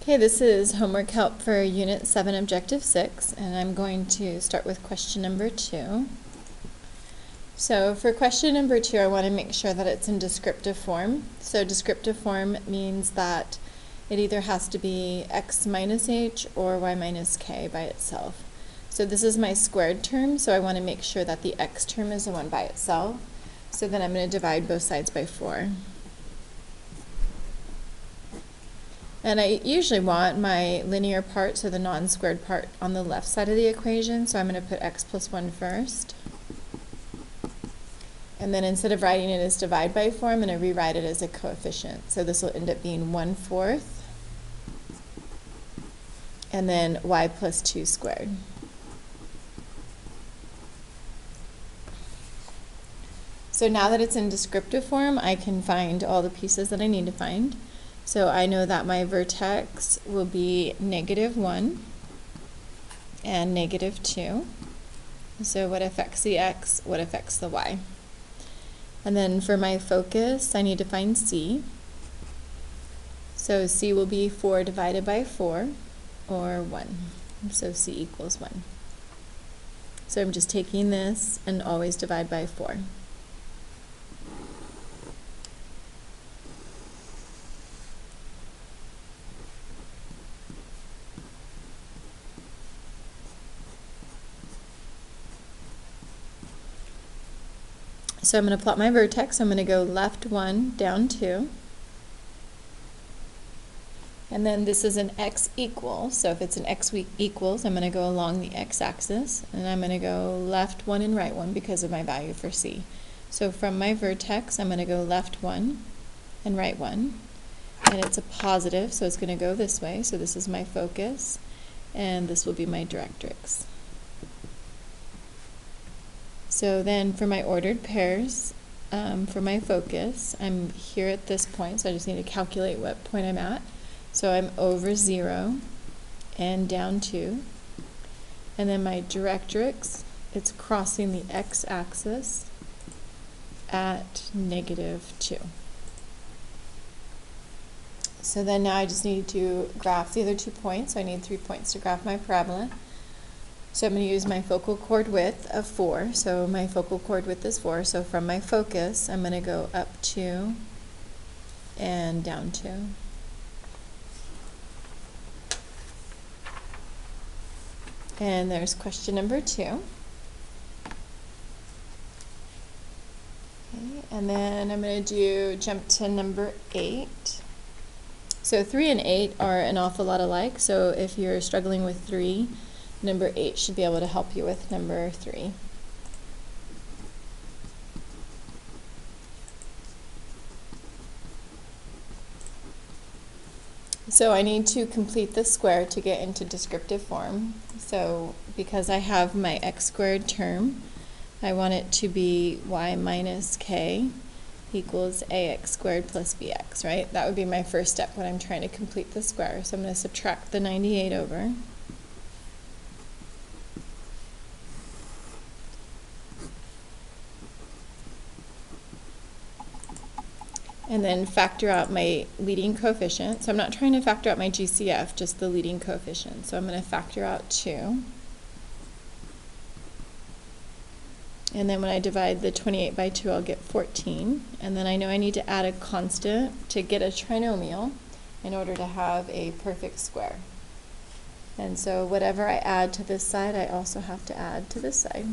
Okay, this is homework help for Unit 7, Objective 6, and I'm going to start with question number 2. So for question number 2, I want to make sure that it's in descriptive form. So descriptive form means that it either has to be x minus h or y minus k by itself. So this is my squared term, so I want to make sure that the x term is the one by itself. So then I'm going to divide both sides by 4. And I usually want my linear part, so the non-squared part, on the left side of the equation, so I'm going to put x plus 1 first. And then instead of writing it as divide by 4, I'm going to rewrite it as a coefficient. So this will end up being 1/4, and then y plus 2 squared. So now that it's in descriptive form, I can find all the pieces that I need to find. So I know that my vertex will be -1 and -2. So what affects the x, what affects the y. And then for my focus, I need to find c. So c will be 4 divided by 4, or 1. So c equals 1. So I'm just taking this and always divide by 4. So I'm going to plot my vertex. I'm going to go left 1, down 2. And then this is an x equals, so if it's an x equals, I'm going to go along the x-axis, and I'm going to go left 1 and right 1 because of my value for c. So from my vertex, I'm going to go left 1 and right 1, and it's a positive, so it's going to go this way. So this is my focus, and this will be my directrix. So then for my ordered pairs, for my focus, I'm here at this point, so I just need to calculate what point I'm at. So I'm over 0 and down 2. And then my directrix, it's crossing the x-axis at -2. So then now I just need to graph the other 2 points. So I need 3 points to graph my parabola. So I'm going to use my focal chord width of 4. So my focal chord width is 4. So from my focus, I'm going to go up 2 and down 2. And there's question number 2. Okay, and then I'm going to jump to number 8. So 3 and 8 are an awful lot alike. So if you're struggling with 3, number 8 should be able to help you with number 3. So I need to complete the square to get into descriptive form. So because I have my x squared term, I want it to be y minus k equals ax squared plus bx, right? That would be my first step when I'm trying to complete the square. So I'm going to subtract the 98 over. And then factor out my leading coefficient. So I'm not trying to factor out my GCF, just the leading coefficient. So I'm going to factor out 2. And then when I divide the 28 by 2, I'll get 14. And then I know I need to add a constant to get a trinomial in order to have a perfect square. And so whatever I add to this side, I also have to add to this side.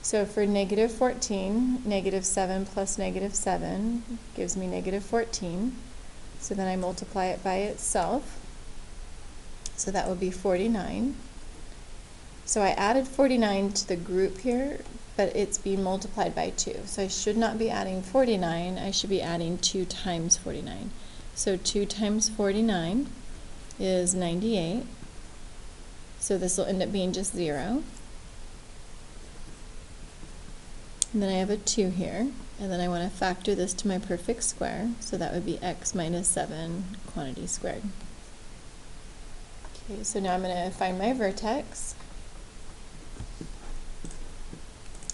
So for -14, -7 plus -7 gives me -14. So then I multiply it by itself. So that would be 49. So I added 49 to the group here, but it's being multiplied by 2. So I should not be adding 49, I should be adding 2 times 49. So 2 times 49 is 98. So this will end up being just 0. And then I have a 2 here, and then I want to factor this to my perfect square, so that would be x minus 7 quantity squared. Okay, so now I'm going to find my vertex.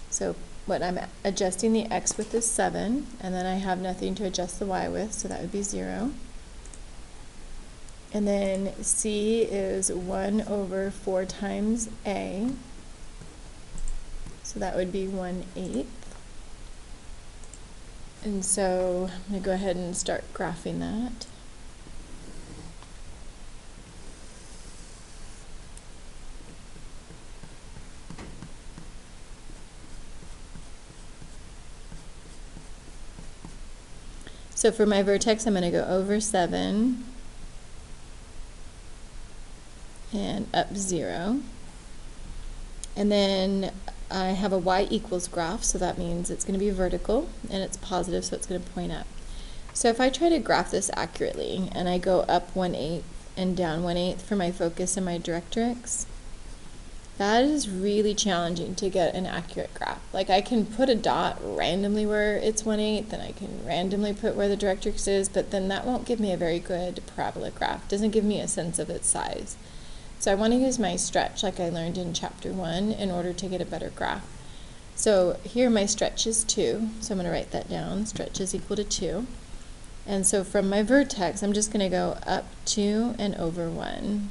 So what I'm adjusting the x with is 7, and then I have nothing to adjust the y with, so that would be 0. And then C is 1 over 4 times A. So that would be 1/8. And so I'm going to go ahead and start graphing that. So for my vertex, I'm going to go over 7 and up 0. And then I have a y equals graph, so that means it's going to be vertical, and it's positive, so it's going to point up. So if I try to graph this accurately, and I go up 1/8 and down 1/8 for my focus and my directrix, that is really challenging to get an accurate graph. Like, I can put a dot randomly where it's 1/8, and I can randomly put where the directrix is, but then that won't give me a very good parabola graph. It doesn't give me a sense of its size. So I want to use my stretch like I learned in chapter 1 in order to get a better graph. So here my stretch is 2, so I'm going to write that down. Stretch is equal to 2. And so from my vertex, I'm just going to go up 2 and over 1,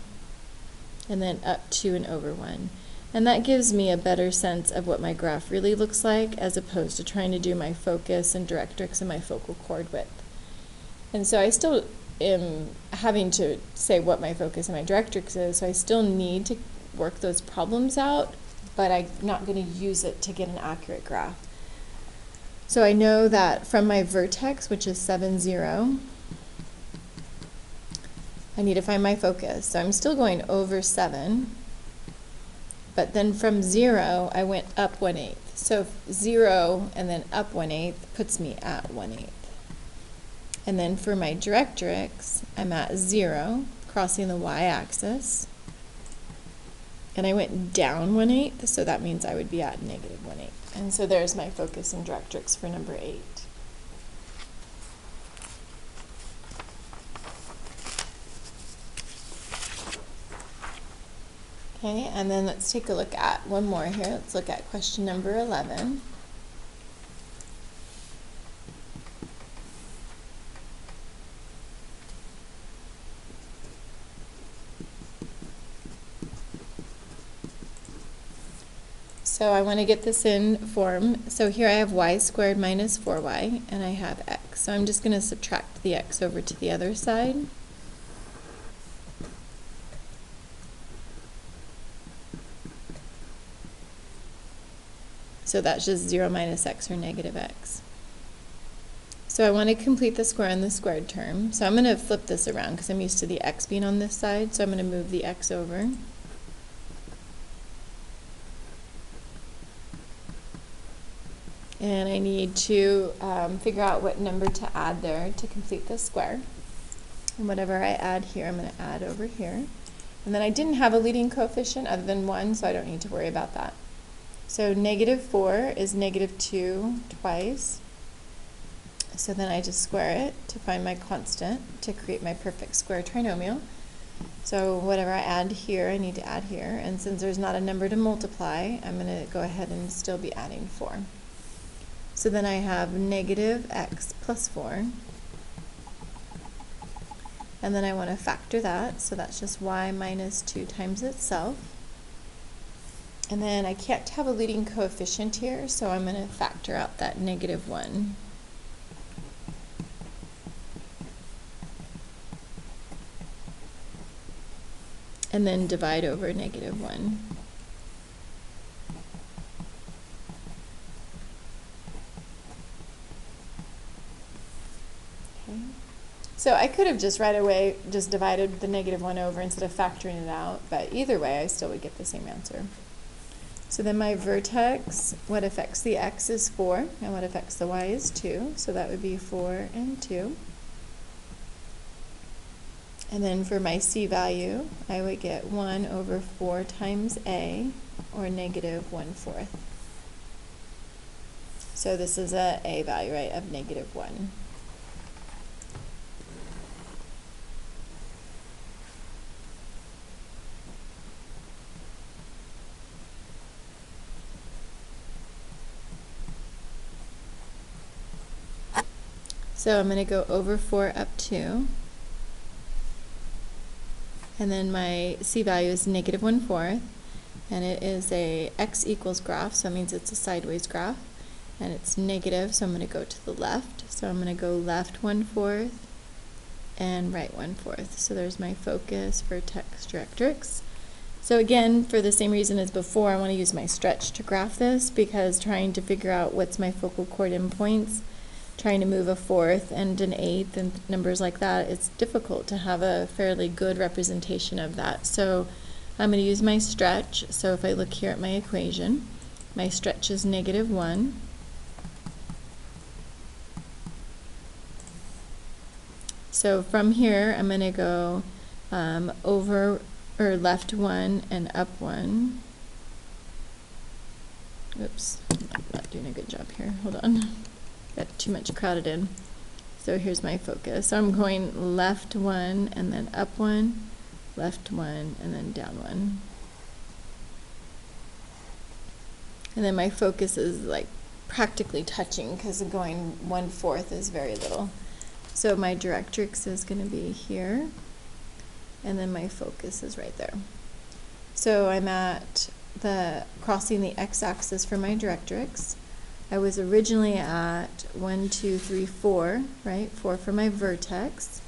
and then up 2 and over 1. And that gives me a better sense of what my graph really looks like, as opposed to trying to do my focus and directrix and my focal chord width. And so I still am having to say what my focus and my directrix is, so I still need to work those problems out, but I'm not going to use it to get an accurate graph. So I know that from my vertex, which is 7, 0, I need to find my focus. So I'm still going over 7, but then from 0, I went up 1/8. So 0 and then up 1/8 puts me at 1/8. And then for my directrix, I'm at 0, crossing the y-axis. And I went down 1/8, so that means I would be at negative 1/8. And so there's my focus and directrix for number 8. Okay, and then let's take a look at one more here. Let's look at question number 11. So I want to get this in form. So here I have y squared minus 4y, and I have x. So I'm just going to subtract the x over to the other side. So that's just 0 minus x, or negative x. So I want to complete the square on the squared term. So I'm going to flip this around because I'm used to the x being on this side. So I'm going to move the x over. And I need to figure out what number to add there to complete the square. And whatever I add here, I'm going to add over here. And then I didn't have a leading coefficient other than 1, so I don't need to worry about that. So negative 4 is negative 2 twice. So then I just square it to find my constant to create my perfect square trinomial. So whatever I add here, I need to add here. And since there's not a number to multiply, I'm going to go ahead and still be adding 4. So then I have negative x plus 4. And then I want to factor that, so that's just y minus 2 times itself. And then I can't have a leading coefficient here, so I'm going to factor out that negative 1. And then divide over negative 1. Okay. So I could have just right away just divided the negative 1 over instead of factoring it out, but either way I still would get the same answer. So then my vertex, what affects the x is 4, and what affects the y is 2, so that would be 4 and 2. And then for my c value, I would get 1 over 4 times a, or negative 1/4. So this is a value, right, of negative 1. So I'm going to go over 4 up 2. And then my C value is negative 1/4, and it is a x equals graph, so that means it's a sideways graph, and it's negative, so I'm going to go to the left. So I'm going to go left 1/4 and right 1/4. So there's my focus, vertex, directrix. So again, for the same reason as before, I want to use my stretch to graph this, because trying to figure out what's my focal chord endpoints, trying to move a 4th and an 8th and numbers like that, it's difficult to have a fairly good representation of that. So I'm going to use my stretch. So if I look here at my equation, my stretch is negative 1. So from here, I'm going to go over or left 1 and up 1. Oops, I'm not doing a good job here. Hold on. Got too much crowded in. So here's my focus. So I'm going left 1 and then up 1, left 1 and then down 1. And then my focus is like practically touching, because going 1/4 is very little. So my directrix is going to be here, and then my focus is right there. So I'm at crossing the x-axis for my directrix. I was originally at 1, 2, 3, 4, right? 4 for my vertex,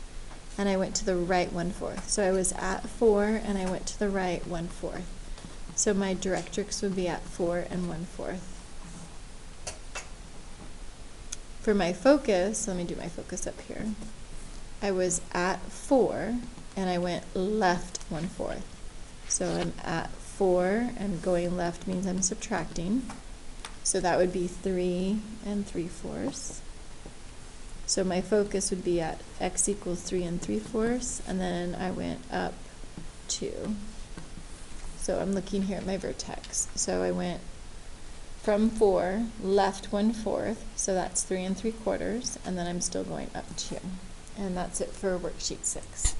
and I went to the right 1/4. So I was at 4 and I went to the right 1/4. So my directrix would be at 4 and 1/4. For my focus, let me do my focus up here. I was at 4 and I went left 1/4. So I'm at 4 and going left means I'm subtracting. So that would be 3 and 3/4. So my focus would be at x equals 3 and 3/4, and then I went up 2. So I'm looking here at my vertex. So I went from 4, left 1/4, so that's 3 and 3/4, and then I'm still going up 2. And that's it for worksheet 6.